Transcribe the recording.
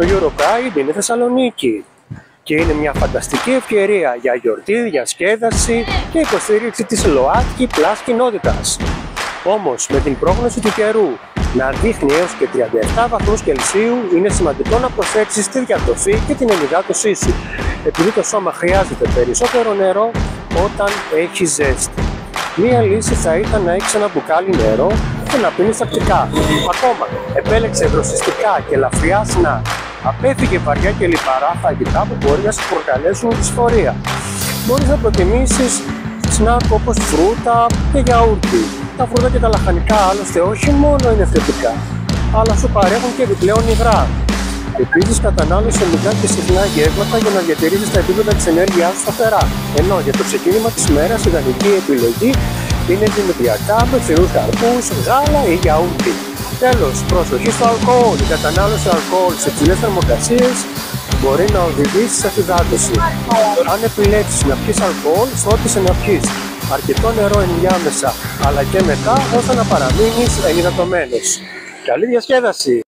Το EuroPride είναι Θεσσαλονίκη και είναι μια φανταστική ευκαιρία για γιορτή, διασκέδαση και υποστήριξη της ΛΟΑΤΚΙ Plus κοινότητας. Όμως με την πρόγνωση του καιρού να δείχνει έως και 37 βαθμούς Κελσίου, είναι σημαντικό να προσέξεις τη διατροφή και την ενυδάτωσή σου, επειδή το σώμα χρειάζεται περισσότερο νερό όταν έχει ζέστη. Μία λύση θα ήταν να έχεις ένα μπουκάλι νερό και να πίνεις τακτικά. Ακόμα, επέλεξε δροσιστικά και ελαφριά σνακ. Απέφυγε βαριά και λιπαρά φαγητά που μπορεί να σου προκαλέσουν δυσφορία. Μπορείς να προτιμήσεις σνακ όπως φρούτα και γιαούρτι. Τα φρούτα και τα λαχανικά άλλωστε όχι μόνο είναι θετικά, αλλά σου παρέχουν και επιπλέον υγρά. Επίσης, κατανάλωσε μικρά και συχνά γεύματα για να διατηρήσεις τα επίπεδα της ενέργειάς σου σταθερά. Ενώ για το ξεκίνημα της ημέρας η ιδανική επιλογή είναι δημητριακά με φθηνούς καρπούς, γάλα ή γιαούρτι. Τέλος, προσοχή στο αλκοόλ. Η κατανάλωση αλκοόλ σε υψηλές θερμοκρασίες μπορεί να οδηγήσει σε αφυδάτωση. Αν επιλέξεις να πιεις αλκοόλ, φρόντισε να πιεις αρκετό νερό ενδιάμεσα, αλλά και μετά, ώστε να παραμείνεις ενυδατωμένος. Καλή διασκέδαση!